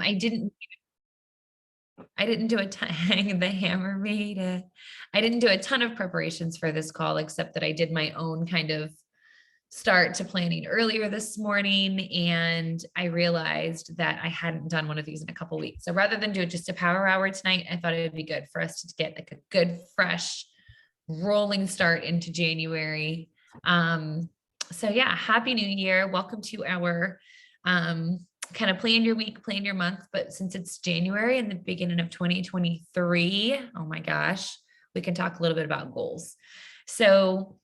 I didn't do a ton, the hammer made it. I didn't do a ton of preparations for this call, except that I did my own kind of start to planning earlier this morning. And I realized that I hadn't done one of these in a couple weeks. So rather than do just a power hour tonight, I thought it would be good for us to get like a good, fresh, rolling start into January. So yeah, happy new year. Welcome to our kind of plan your week, plan your month. But since it's January and the beginning of 2023, oh my gosh, we can talk a little bit about goals. So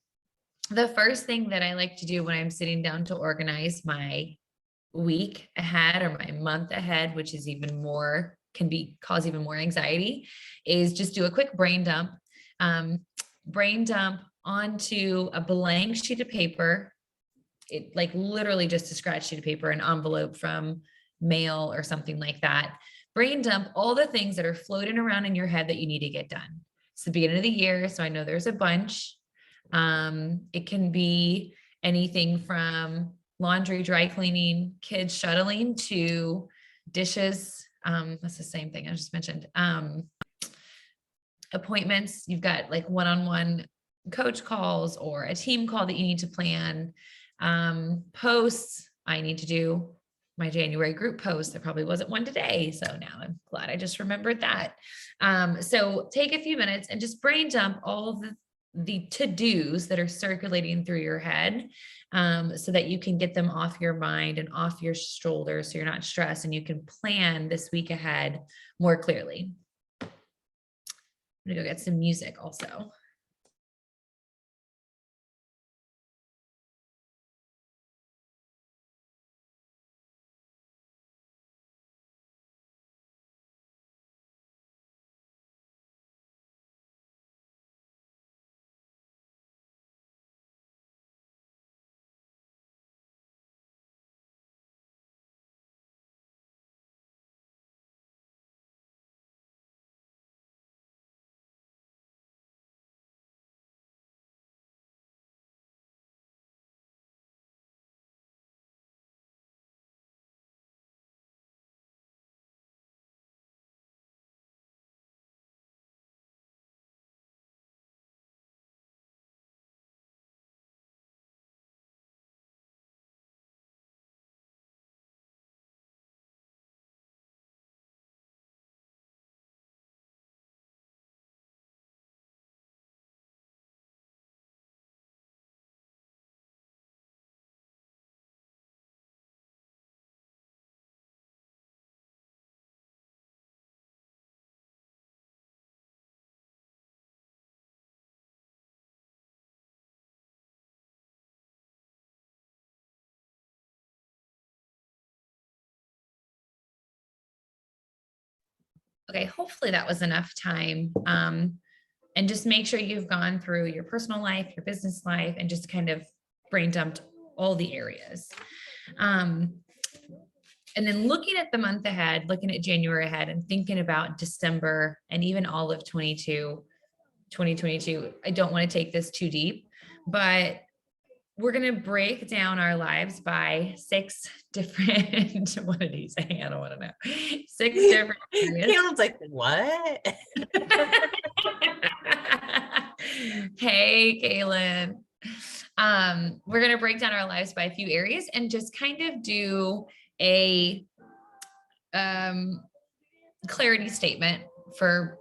the first thing that I like to do when I'm sitting down to organize my week ahead or my month ahead, which is even more, can be cause even more anxiety, is just do a quick brain dump. Brain dump onto a blank sheet of paper. It like literally just a scratch sheet of paper, an envelope from mail or something like that. Brain dump all the things that are floating around in your head that you need to get done. It's the beginning of the year, so I know there's a bunch. It can be anything from laundry, dry cleaning, kids shuttling to dishes. That's the same thing I just mentioned. Appointments, you've got like one-on-one coach calls or a team call that you need to plan. Posts, I need to do my January group post. There probably wasn't one today. So now I'm glad I just remembered that. So take a few minutes and just brain dump all of the to-dos that are circulating through your head, so that you can get them off your mind and off your shoulders so you're not stressed and you can plan this week ahead more clearly. I'm gonna go get some music also. Okay, hopefully that was enough time. And just make sure you've gone through your personal life, your business life, and just kind of brain dumped all the areas. And then looking at the month ahead, looking at January ahead and thinking about December and even all of 2022, I don't want to take this too deep, but we're going to break down our lives by 6 different, what did he say? I don't want to know. 6 different areas. Caleb's like, what? Hey, Kaylin. We're going to break down our lives by a few areas and just kind of do a clarity statement for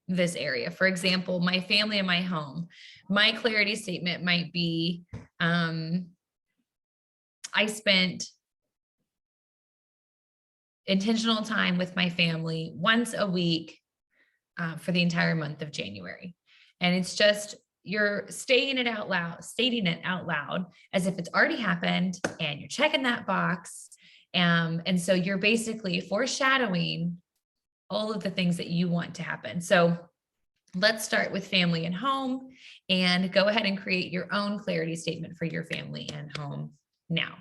this area. For example, my family and my home. My clarity statement might be, I spent intentional time with my family once a week for the entire month of January. And it's just, you're stating it out loud as if it's already happened and you're checking that box. And so you're basically foreshadowing all of the things that you want to happen. So let's start with family and home and go ahead and create your own clarity statement for your family and home now.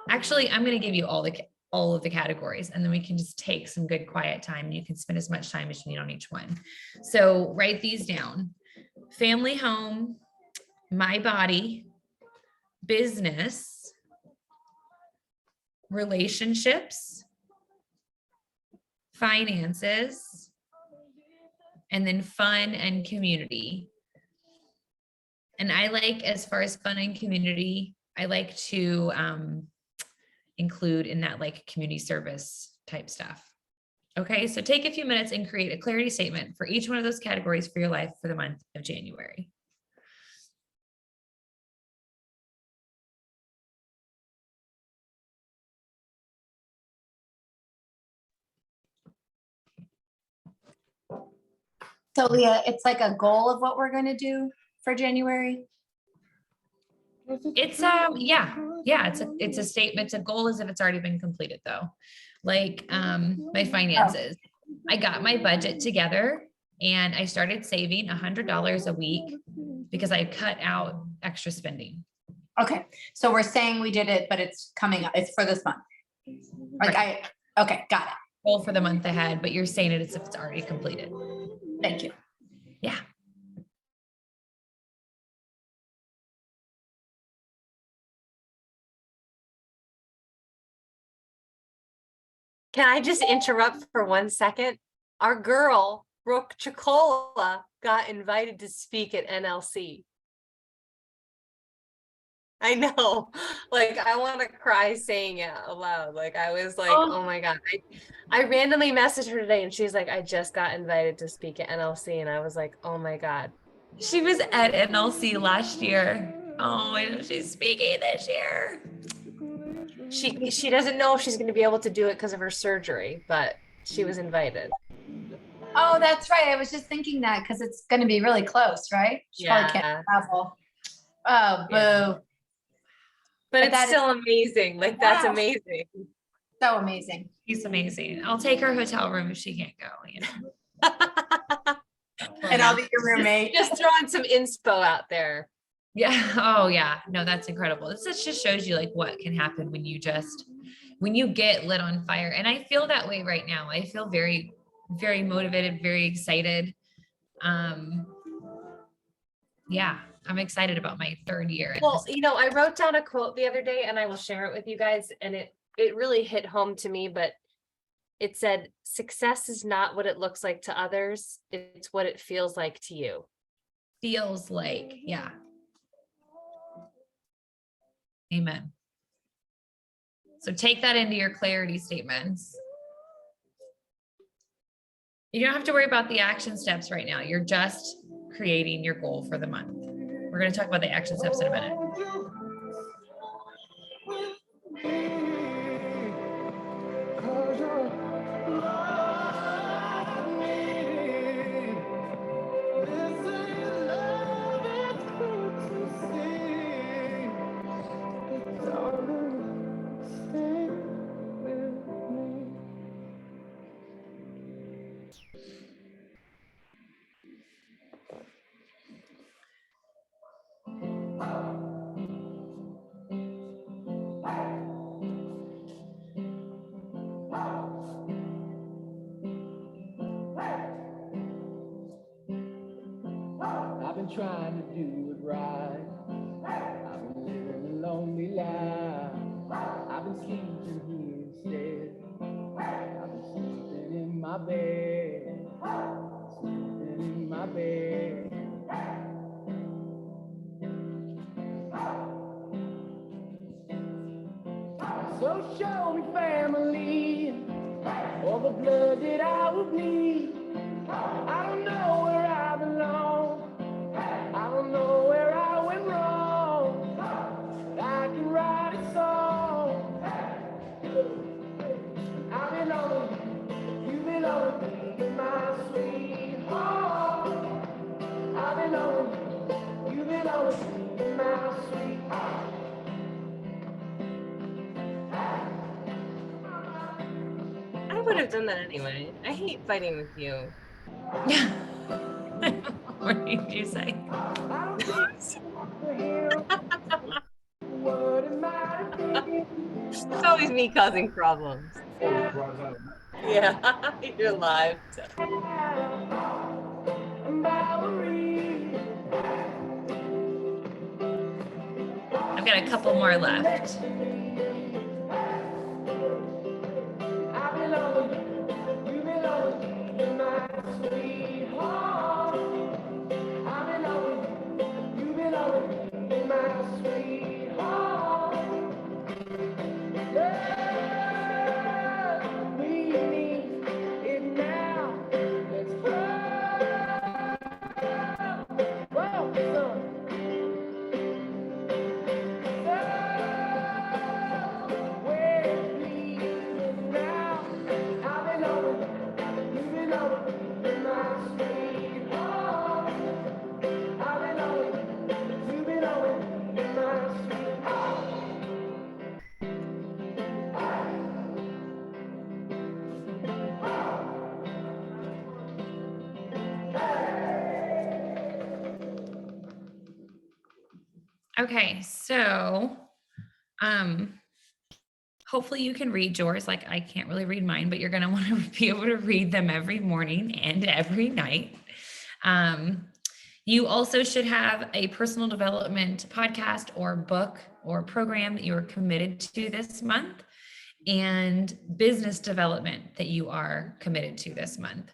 Actually, I'm going to give you all of the categories, and then we can just take some good quiet time and you can spend as much time as you need on each one. So write these down: family, home, my body, business, relationships, finances, and then fun and community. And I like, as far as fun and community, I like to include in that like community service type stuff. Okay, so take a few minutes and create a clarity statement for each one of those categories for your life for the month of January. So Leah, it's like a goal of what we're gonna do for January? It's yeah, it's a statement, it's a goal as if it's already been completed though. Like my finances. I got my budget together and I started saving $100 a week because I cut out extra spending. Okay, so we're saying we did it, but it's coming up, it's for this month. Okay, got it. Goal for the month ahead, but you're saying it as if it's already completed. Thank you. Yeah. Can I just interrupt for 1 second? Our girl, Brooke Chicola, got invited to speak at NLC. I know, like, I want to cry saying it aloud. Like, I was like, oh my God. I randomly messaged her today and she's like, I just got invited to speak at NLC. And I was like, oh my God. She was at NLC last year. Oh, and she's speaking this year. She doesn't know if she's going to be able to do it because of her surgery, but she was invited. Oh, that's right. I was just thinking that because it's gonna be really close, right? She probably Yeah. can't travel. Oh, boo. Yeah. But that it's still amazing. Like, that's Wow. amazing. So amazing. She's amazing. I'll take her hotel room if she can't go. You know? And I'll be your roommate. Just throwing some inspo out there. Yeah. Oh yeah. No, that's incredible. This just shows you like what can happen when you get lit on fire. And I feel that way right now. I feel very, very motivated, very excited. Yeah, I'm excited about my third year. Well, you know, I wrote down a quote the other day and I will share it with you guys. And it really hit home to me, but it said, success is not what it looks like to others. It's what it feels like to you. Feels like, yeah. Amen. So take that into your clarity statements. You don't have to worry about the action steps right now. You're just creating your goal for the month. We're going to talk about the action steps in a minute. I've been trying to do it right. I've been living a lonely life. I've been sleeping here instead. I've been sleeping in my bed. Sleeping in my bed. So show me family, all the blood that I would need. I don't know where I belong. I don't know where I went wrong. I can write a song. I belong, you belong in my sweet home. I belong, you belong in my sweet home. I would have done that anyway. I hate fighting with you. Yeah. What did you say? It's always me causing problems. Yeah, you're live. I've got a couple more left. Okay, so hopefully you can read yours. Like I can't really read mine, but you're going to want to be able to read them every morning and every night. You also should have a personal development podcast or book or program that you are committed to this month, and business development that you are committed to this month.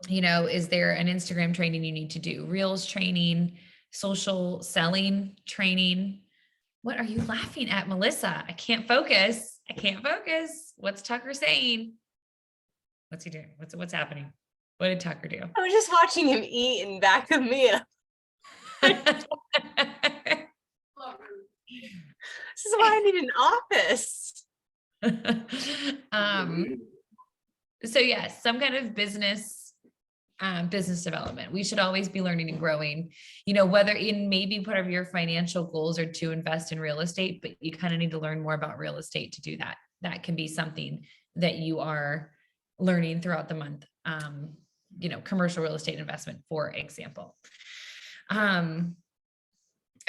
Is there an Instagram training you need to do? Reels training, social selling training? What are you laughing at, Melissa? I can't focus. I can't focus. What's Tucker saying? What's he doing? What's happening? What did Tucker do? I was just watching him eat in back of me. This is why I need an office. So yes, some kind of business development. We should always be learning and growing, whether in maybe part of your financial goals are to invest in real estate, but you kind of need to learn more about real estate to do that. That can be something that you are learning throughout the month. Commercial real estate investment, for example.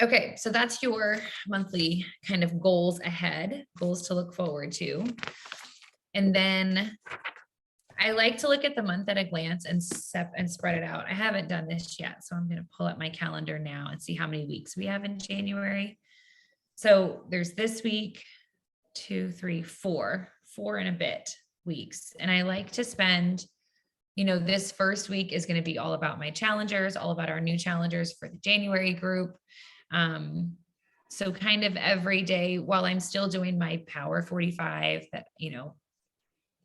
Okay, so that's your monthly kind of goals ahead, goals to look forward to. And then I like to look at the month at a glance and spread it out. I haven't done this yet, so I'm going to pull up my calendar now and see how many weeks we have in January. So there's this week, 2, 3, 4 and a bit weeks. And I like to spend, this first week is going to be all about my challengers, all about our new challengers for the January group. So kind of every day while I'm still doing my Power 45, that,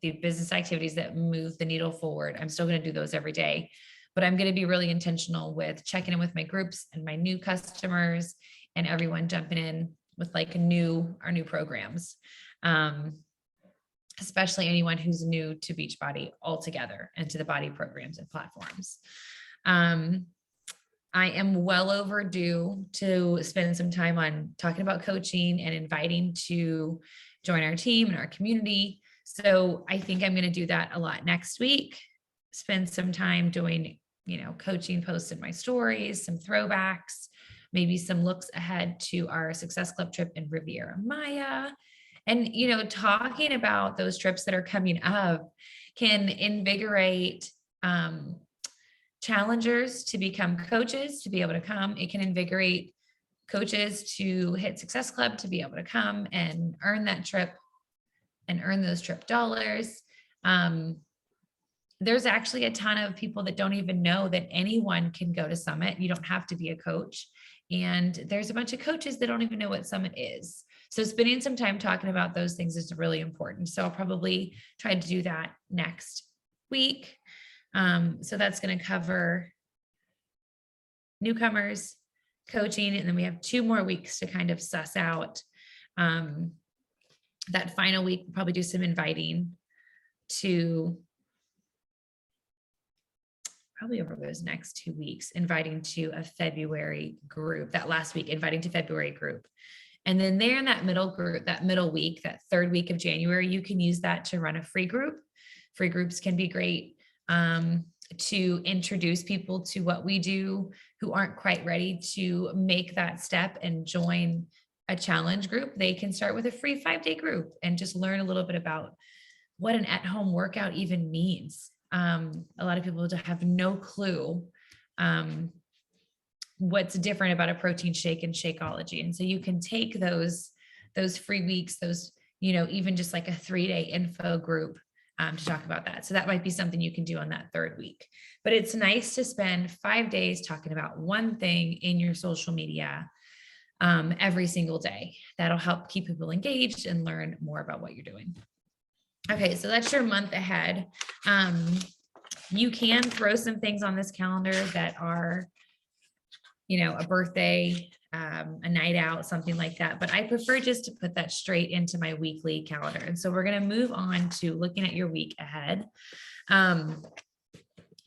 the business activities that move the needle forward, I'm still going to do those every day, but I'm going to be really intentional with checking in with my groups and my new customers and everyone jumping in with like our new programs. Especially anyone who's new to Beachbody altogether and to the BODi programs and platforms. I am well overdue to spend some time on talking about coaching and inviting to join our team and our community. So I think I'm going to do that a lot next week, spend some time doing, coaching posts in my stories, some throwbacks, maybe some looks ahead to our Success Club trip in Riviera Maya. And, talking about those trips that are coming up can invigorate challengers to become coaches, to be able to come. It can invigorate coaches to hit Success Club, to be able to come and earn that trip and earn those trip dollars. There's actually a ton of people that don't even know that anyone can go to Summit. You don't have to be a coach. And there's a bunch of coaches that don't even know what Summit is. So spending some time talking about those things is really important. So I'll probably try to do that next week. So that's going to cover newcomers, coaching, and then we have 2 more weeks to kind of suss out. That final week, we'll probably do some inviting to, probably over those next 2 weeks, inviting to a February group. That last week, inviting to February group. And then there in that middle group, that middle week, that 3rd week of January, you can use that to run a free group. Free groups can be great to introduce people to what we do who aren't quite ready to make that step and join a challenge group. They can start with a free 5-day group and just learn a little bit about what an at-home workout even means. A lot of people have no clue what's different about a protein shake and Shakeology. And so you can take those free weeks, even just like a 3-day info group to talk about that. So that might be something you can do on that 3rd week. But it's nice to spend 5 days talking about one thing in your social media every single day. That'll help keep people engaged and learn more about what you're doing. Okay, so that's your month ahead. You can throw some things on this calendar that are, a birthday, a night out, something like that. But I prefer just to put that straight into my weekly calendar. And so we're going to move on to looking at your week ahead.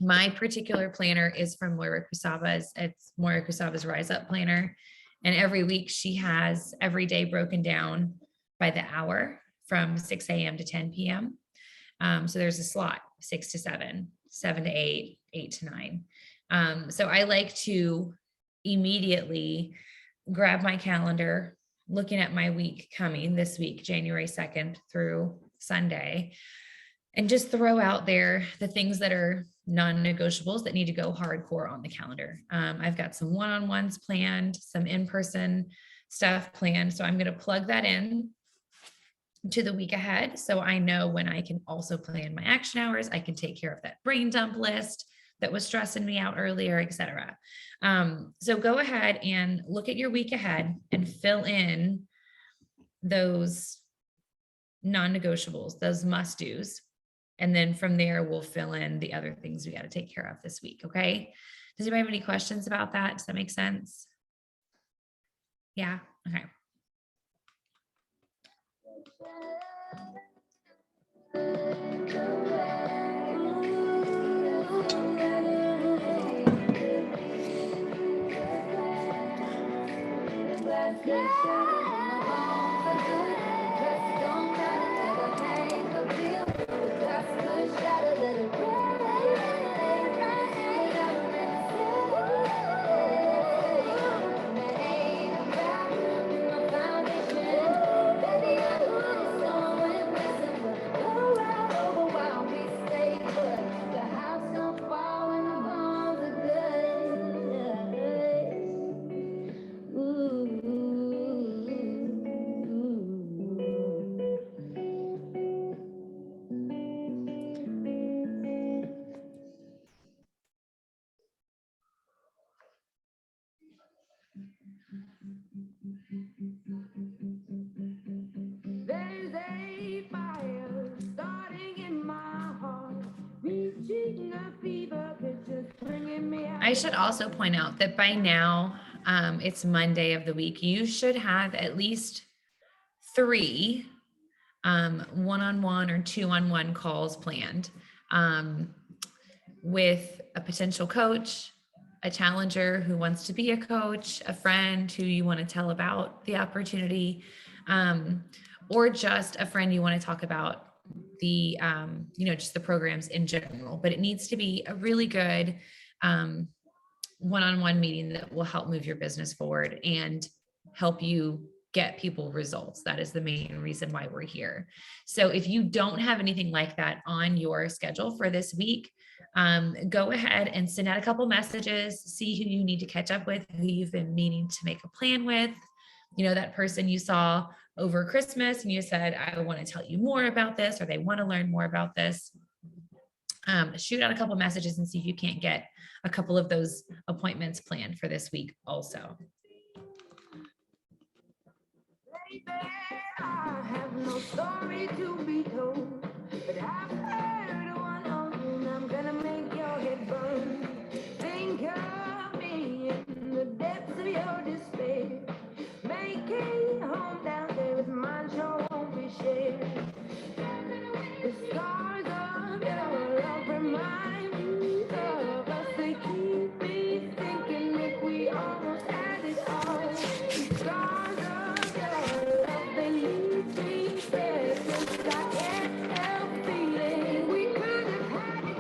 My particular planner is from Moira Kusaba's. It's Moira Kusaba's Rise Up Planner. And every week she has every day broken down by the hour from 6 a.m. to 10 p.m. So there's a slot, 6 to 7, 7 to 8, 8 to 9. So I like to immediately grab my calendar, looking at my week coming this week, January 2nd through Sunday, and just throw out there the things that are non-negotiables that need to go hardcore on the calendar. I've got some one-on-ones planned, some in-person stuff planned. So I'm going to plug that in to the week ahead. So I know when I can also plan my action hours, I can take care of that brain dump list that was stressing me out earlier, et cetera. So go ahead and look at your week ahead and fill in those non-negotiables, those must-dos. And then from there, we'll fill in the other things we got to take care of this week. Okay. Does anybody have any questions about that? Does that make sense? Yeah. Okay. There's a fire starting in my heart, reaching a fever pitch, just bringing me out. I should also point out that by now, it's Monday of the week. You should have at least 3 one-on-one or 2-on-1 calls planned with a potential coach, a challenger who wants to be a coach, a friend who you want to tell about the opportunity, or just a friend you want to talk about the, just the programs in general. But it needs to be a really good one-on-one meeting that will help move your business forward and help you get people results. That is the main reason why we're here. So if you don't have anything like that on your schedule for this week, go ahead and send out a couple messages, see who you need to catch up with, who you've been meaning to make a plan with. That person you saw over Christmas and you said, I want to tell you more about this, or they want to learn more about this. Shoot out a couple messages and see if you can't get a couple of those appointments planned for this week also. Baby, I have no story to be told, but I've heard one and I'm gonna make your head burn. Think of me in the depths of your despair. Making home down there with mine sure won't be shared. The scars of your love remind me of us. They keep me thinking if we almost had it all. The scars of your love, they leave me breathless. I can't help feeling we could have had it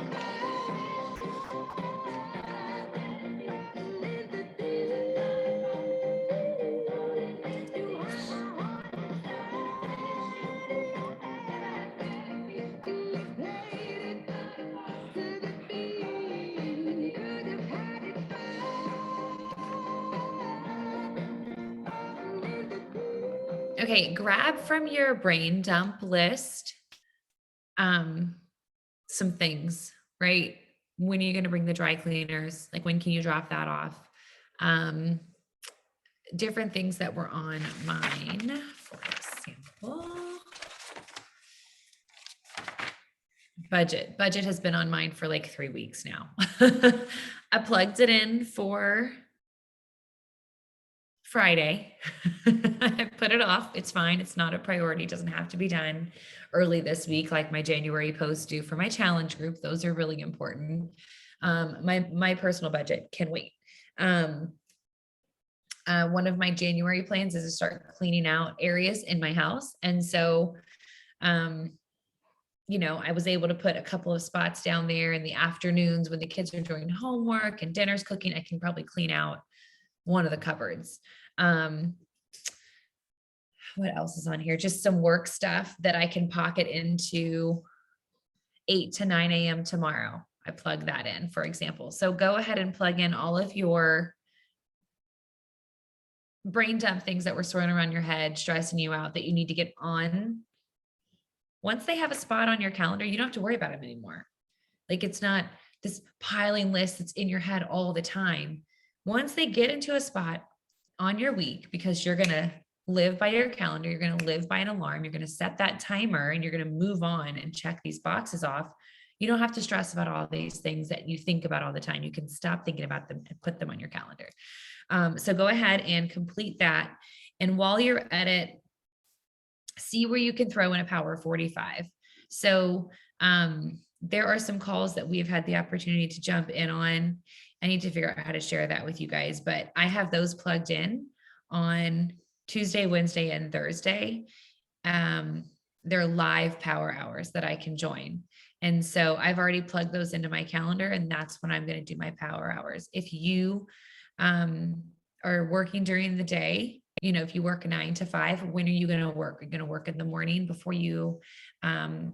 Okay, grab from your brain dump list some things, right? When are you going to bring the dry cleaners? Like, when can you drop that off? Different things that were on mine for example. Budget has been on mine for like 3 weeks now. I plugged it in for Friday. I put it off. It's fine. It's not a priority. It doesn't have to be done early this week, like my January posts do for my challenge group. Those are really important. My personal budget can wait. One of my January plans is to start cleaning out areas in my house. And so, I was able to put a couple of spots down there in the afternoons when the kids are doing homework and dinner's cooking. I can probably clean out one of the cupboards. What else is on here? Just some work stuff that I can pocket into 8 to 9 a.m. tomorrow. I plug that in, for example. So go ahead and plug in all of your brain dump things that were swirling around your head, stressing you out, that you need to get on. Once they have a spot on your calendar, you don't have to worry about them anymore. Like, it's not this piling list that's in your head all the time. Once they get into a spot on your week, because you're going to live by your calendar, you're going to live by an alarm, you're going to set that timer, and you're going to move on and check these boxes off. You don't have to stress about all these things that you think about all the time. You can stop thinking about them and put them on your calendar. So go ahead and complete that. And while you're at it, see where you can throw in a Power 45. So there are some calls that we've had the opportunity to jump in on. I need to figure out how to share that with you guys, but I have those plugged in on Tuesday, Wednesday, and Thursday. They're live power hours that I can join. And so I've already plugged those into my calendar, and that's when I'm going to do my power hours. If you are working during the day, you know, if you work 9 to 5, when are you going to work? Are you going to work in the morning before you have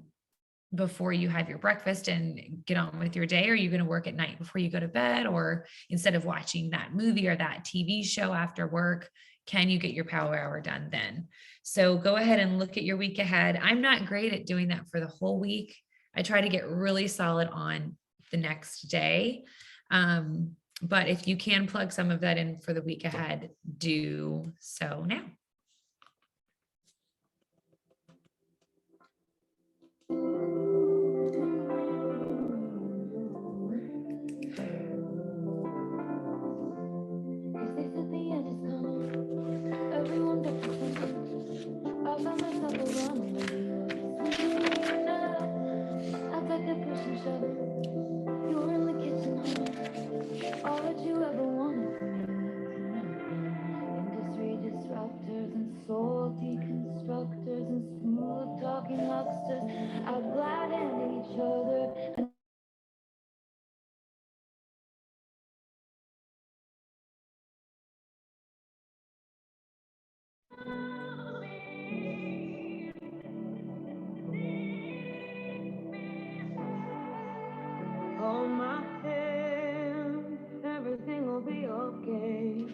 your breakfast and get on with your day? Or are you going to work at night before you go to bed? Or instead of watching that movie or that TV show after work, can you get your power hour done then? So go ahead and look at your week ahead. I'm not great at doing that for the whole week. I try to get really solid on the next day. But if you can plug some of that in for the week ahead, do so now. All that you ever wanted from me. Industry disruptors and soul deconstructors and smooth talking hucksters out glad each other. Hold my hand, everything will be okay.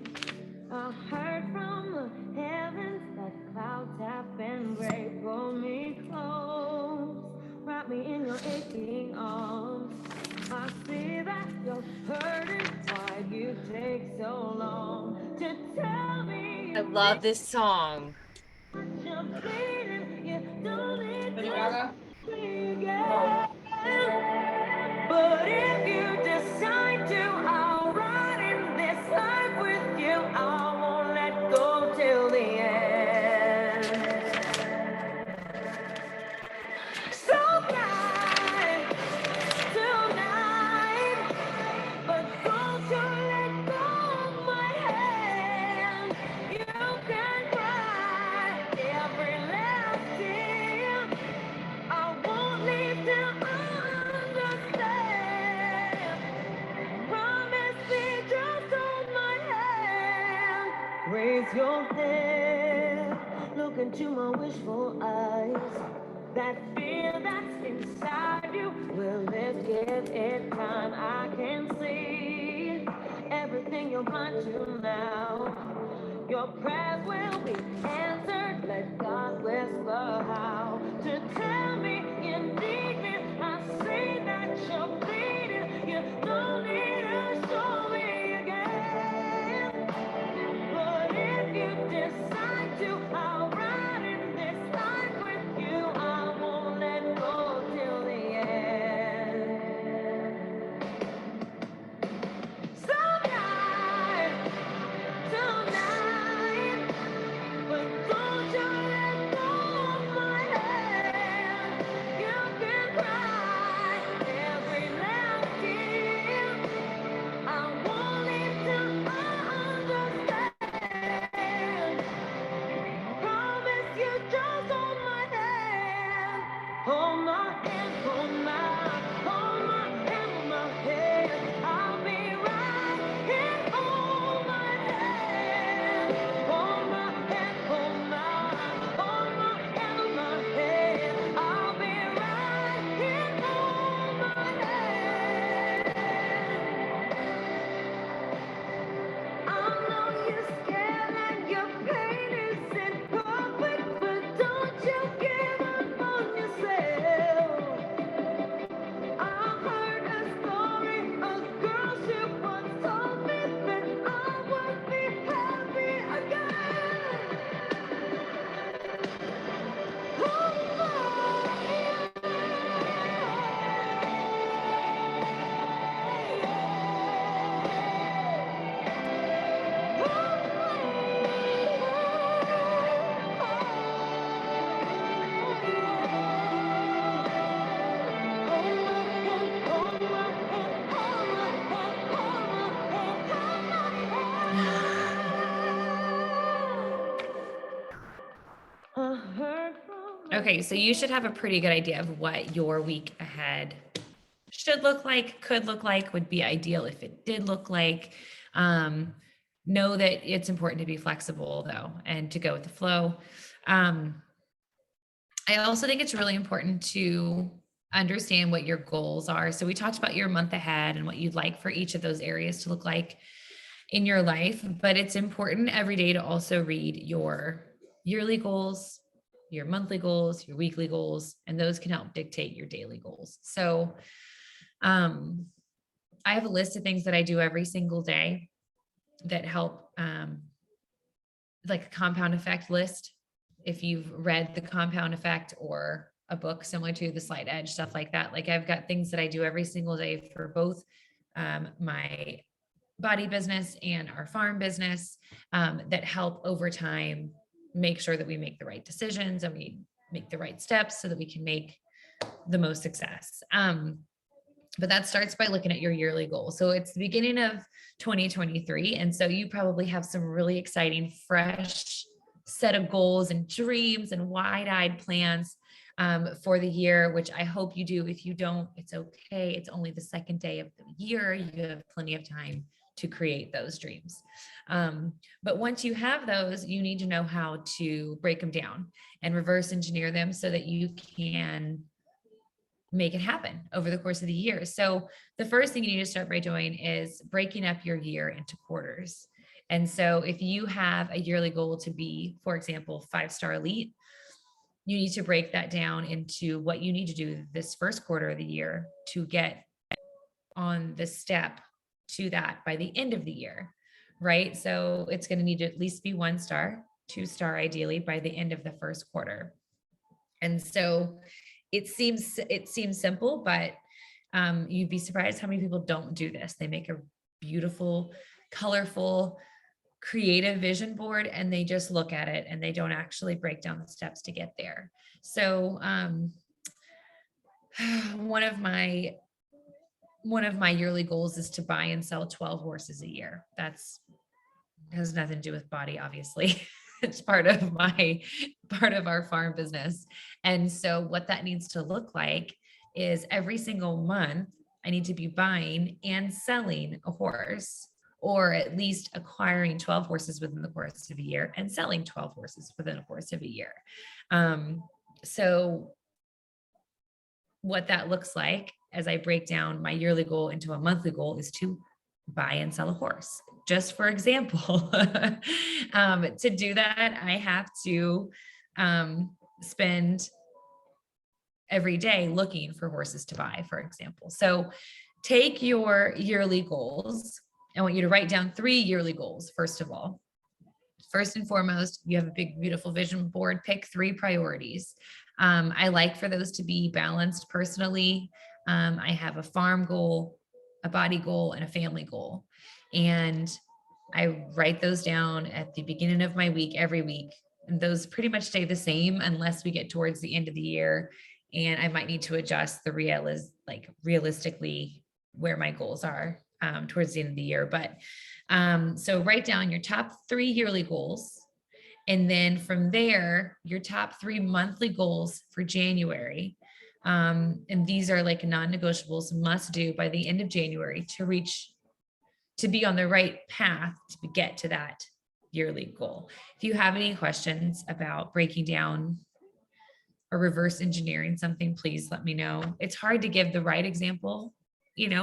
I heard from the heavens that clouds have been gray. Pull me close, wrap me in your aching arms. I see that you're hurting. Why'd you take so long to tell me? I love this song. You're bleeding, you don't need to begin. But if you decide to, I'll ride in this life with you. I won't let go till the end. So blind tonight, but don't you let go of my hand. You can cry every last tear. I won't leave till raise your head, look into my wishful eyes. That fear that's inside you, will it give it time? I can see everything you're blind to now. Your prayers will be answered. Let God whisper how to tell me you need me. I see that you're bleeding. You don't need to show me again. But if you decide to, I'll ride in this life with you. I won't let go till the end. Some night, tonight, but Okay, so you should have a pretty good idea of what your week ahead should look like, could look like, would be ideal if it did look like. Know that it's important to be flexible though, and to go with the flow. I also think it's really important to understand what your goals are. So we talked about your month ahead and what you'd like for each of those areas to look like in your life, but it's important every day to also read your yearly goals, your monthly goals, your weekly goals, and those can help dictate your daily goals. So I have a list of things that I do every single day that help, like a compound effect list. If you've read The Compound Effect or a book similar to The Slight Edge, stuff like that, like I've got things that I do every single day for both my body business and our farm business that help over time make sure that we make the right decisions and we make the right steps so that we can make the most success. But that starts by looking at your yearly goal. So it's the beginning of 2023. And so you probably have some really exciting, fresh set of goals and dreams and wide-eyed plans for the year, which I hope you do. If you don't, it's okay. It's only the second day of the year. You have plenty of time to create those dreams. But once you have those, you need to know how to break them down and reverse engineer them so that you can make it happen over the course of the year. So the first thing you need to start by doing is breaking up your year into quarters. And so if you have a yearly goal to be, for example, 5-star elite, you need to break that down into what you need to do this first quarter of the year to get on the step to that by the end of the year, right? So it's going to need to at least be 1-star, 2-star ideally by the end of the first quarter. And so it seems simple, but you'd be surprised how many people don't do this. They make a beautiful, colorful, creative vision board and they just look at it and they don't actually break down the steps to get there. So one of my yearly goals is to buy and sell 12 horses a year. Has nothing to do with body, obviously. It's part of our farm business. And so what that needs to look like is every single month, I need to be buying and selling a horse, or at least acquiring 12 horses within the course of a year and selling 12 horses within the course of a year. So what that looks like as I break down my yearly goal into a monthly goal is to buy and sell a horse. Just for example, to do that, I have to spend every day looking for horses to buy, for example. So take your yearly goals. I want you to write down 3 yearly goals, first of all. First and foremost, you have a big, beautiful vision board, pick 3 priorities. I like for those to be balanced personally. I have a farm goal, a body goal, and a family goal. And I write those down at the beginning of my week, every week. And those pretty much stay the same unless we get towards the end of the year. And I might need to adjust the realistically where my goals are towards the end of the year. But so write down your top 3 yearly goals. And then from there, your top 3 monthly goals for January. And these are like non-negotiables, must do by the end of January to be on the right path to get to that yearly goal. If you have any questions about breaking down or reverse engineering something, please let me know. It's hard to give the right example,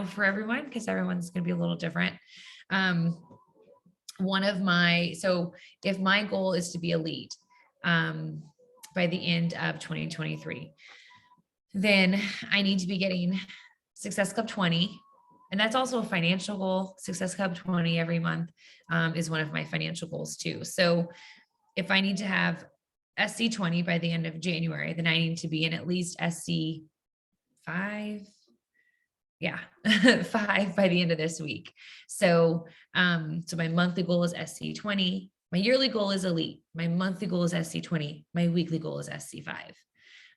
for everyone, because everyone's going to be a little different. So if my goal is to be elite by the end of 2023, then I need to be getting Success Club 20. And that's also a financial goal. Success Club 20 every month is one of my financial goals too. So if I need to have SC20 by the end of January. Then I need to be in at least SC5. Yeah, 5 by the end of this week. So, so my monthly goal is SC20. My yearly goal is elite. My monthly goal is SC20. My weekly goal is SC5.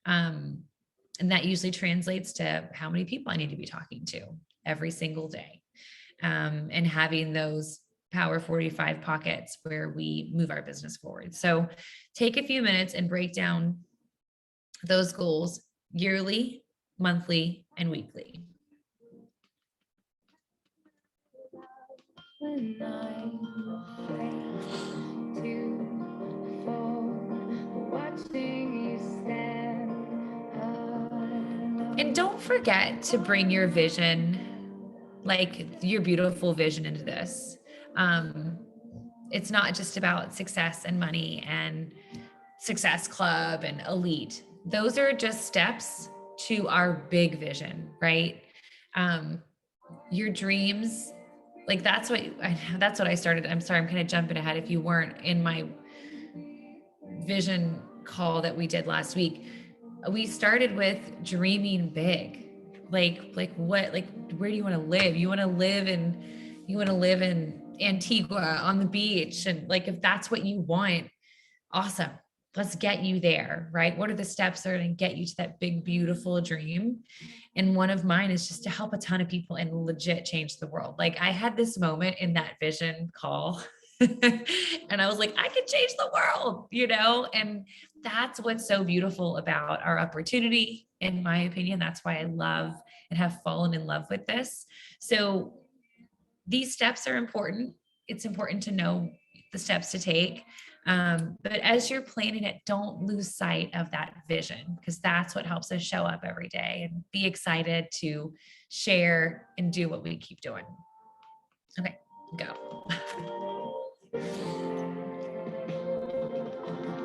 And that usually translates to how many people I need to be talking to every single day. And having those Power 45 pockets where we move our business forward. So take a few minutes and break down those goals yearly, monthly, and weekly. When I'm afraid to fall, watching you stand alone. And don't forget to bring your vision, like your beautiful vision, into this. It's not just about success and money and success club and elite. Those are just steps to our big vision, right? Your dreams, like that's what I started. I'm sorry, I'm kind of jumping ahead. If you weren't in my vision call that we did last week, we started with dreaming big. Like what, like, where do you want to live? You want to live in Antigua on the beach. And like, if that's what you want, awesome. Let's get you there, right? What are the steps that are going to get you to that big, beautiful dream? And one of mine is just to help a ton of people and legit change the world. Like I had this moment in that vision call and I was like, I can change the world, and that's what's so beautiful about our opportunity. In my opinion, that's why I love and have fallen in love with this. So these steps are important. It's important to know the steps to take. But as you're planning it, don't lose sight of that vision, because that's what helps us show up every day and be excited to share and do what we keep doing. Okay, go.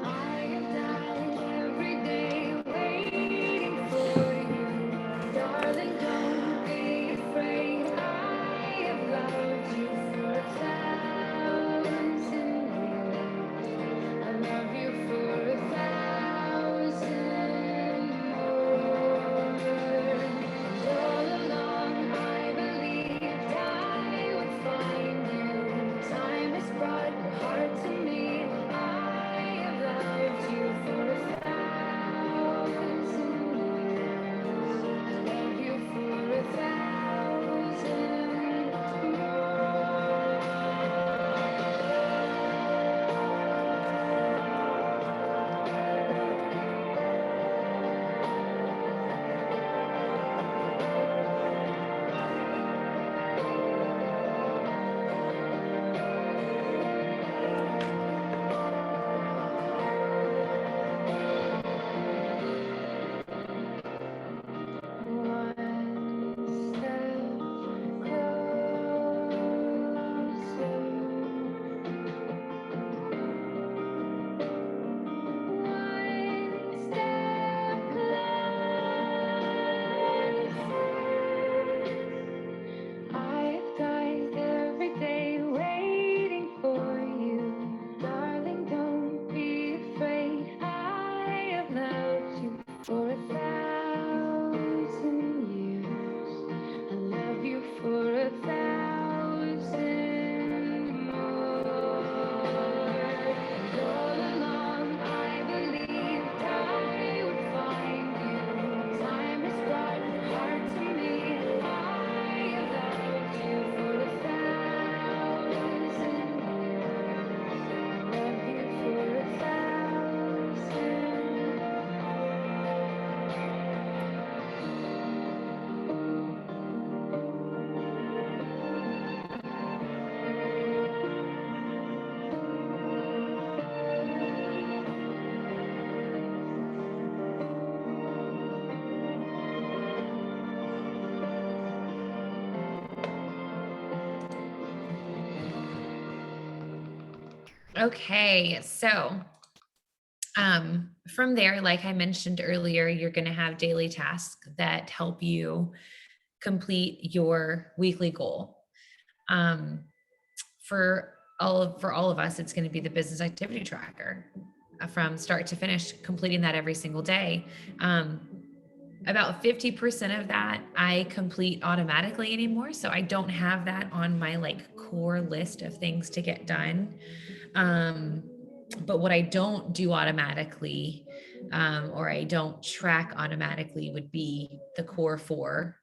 I have died every day waiting for you, darling. Don't be afraid. I have loved you for 1,000 years. I love you for 1,000 more. And all along I believed I would find you. Time has brought your heart to me. I have loved you for 1,000 years. I love you for 1,000 more. One step I have died every day waiting for you, darling. Don't be afraid. I have loved you for 1,000 years. I love you for 1,000 more. And all along I believed I would find you. Time has brought your heart to me. I have loved you for 1,000 years. I love you for 1,000. Okay, so from there, like I mentioned earlier, you're going to have daily tasks that help you complete your weekly goal. For all of us, it's going to be the business activity tracker. from start to finish, completing that every single day. About 50% of that I complete automatically anymore. So I don't have that on my like core list of things to get done. But what I don't do automatically, or I don't track automatically, would be the core four,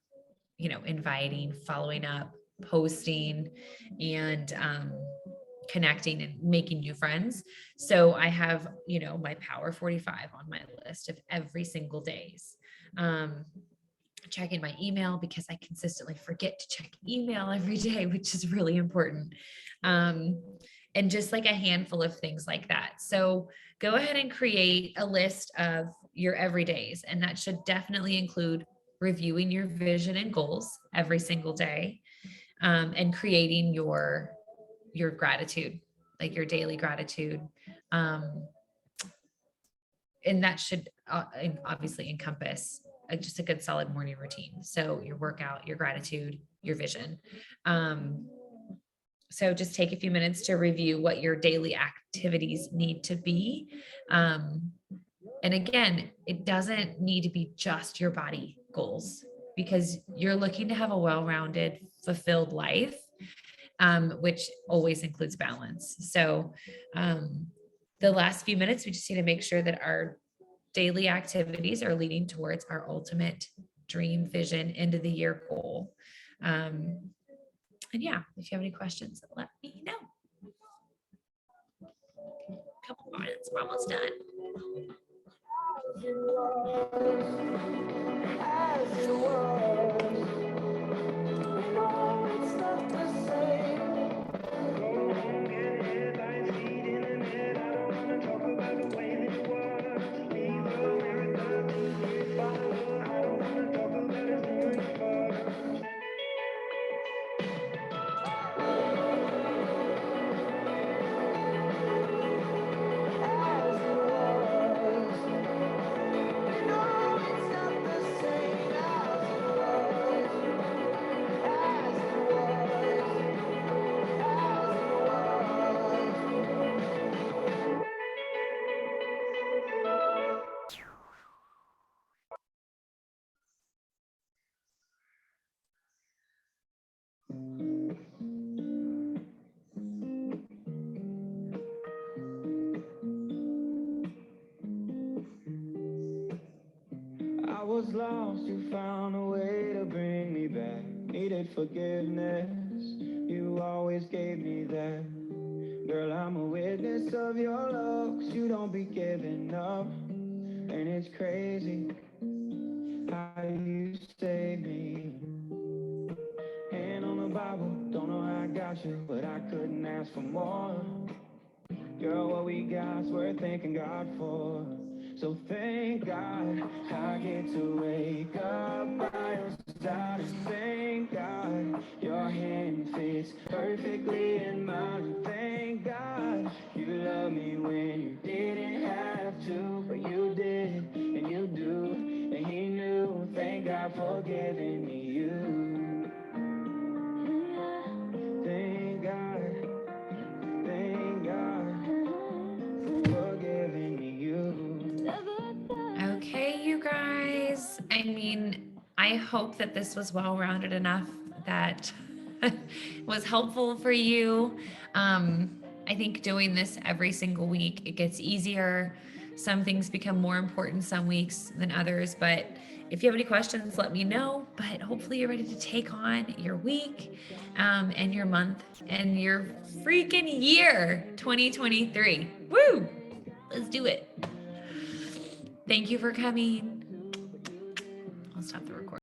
inviting, following up, posting, and connecting and making new friends. So I have, my Power 45 on my list of every single days. Checking my email because I consistently forget to check email every day, which is really important. And just like a handful of things like that. So go ahead and create a list of your everydays, and that should definitely include reviewing your vision and goals every single day, and creating your gratitude, like your daily gratitude. And that should obviously encompass just a good solid morning routine. So your workout, your gratitude, your vision. So just take a few minutes to review what your daily activities need to be. And again, it doesn't need to be just your body goals, because you're looking to have a well-rounded, fulfilled life, which always includes balance. So the last few minutes, we just need to make sure that our daily activities are leading towards our ultimate dream, vision, end of the year goal. And yeah, if you have any questions, let me know. Couple more minutes, we're almost done. As it was, no, it's not the same. Go home, get headlights, feet in the net. I don't wanna talk about the way that it was. Leave America, to follow. I don't wanna talk about it doing far. As it was, no, it's not the same as it was. As it was. I was lost, you found a way to bring me back. Needed forgiveness, you always gave me that. Girl, I'm a witness of your love, 'cause you don't be giving up. And it's crazy how you saved me. Hand on the Bible, don't know how I got you, but I couldn't ask for more. Girl, what we got's worth thanking God for. So thank God I get to wake up by your side, and thank God your hand fits perfectly in mine. Thank God you love me when you didn't have to, but you did, and you do, and he knew. Thank God for giving me you. Thank God, thank God for giving me you. Okay, you guys. I mean, I hope that this was well-rounded enough that was helpful for you. I think doing this every single week, it gets easier. Some things become more important some weeks than others, but if you have any questions, let me know. But hopefully you're ready to take on your week, and your month and your freaking year 2023. Woo! Let's do it. Thank you for coming. I'll stop the recording.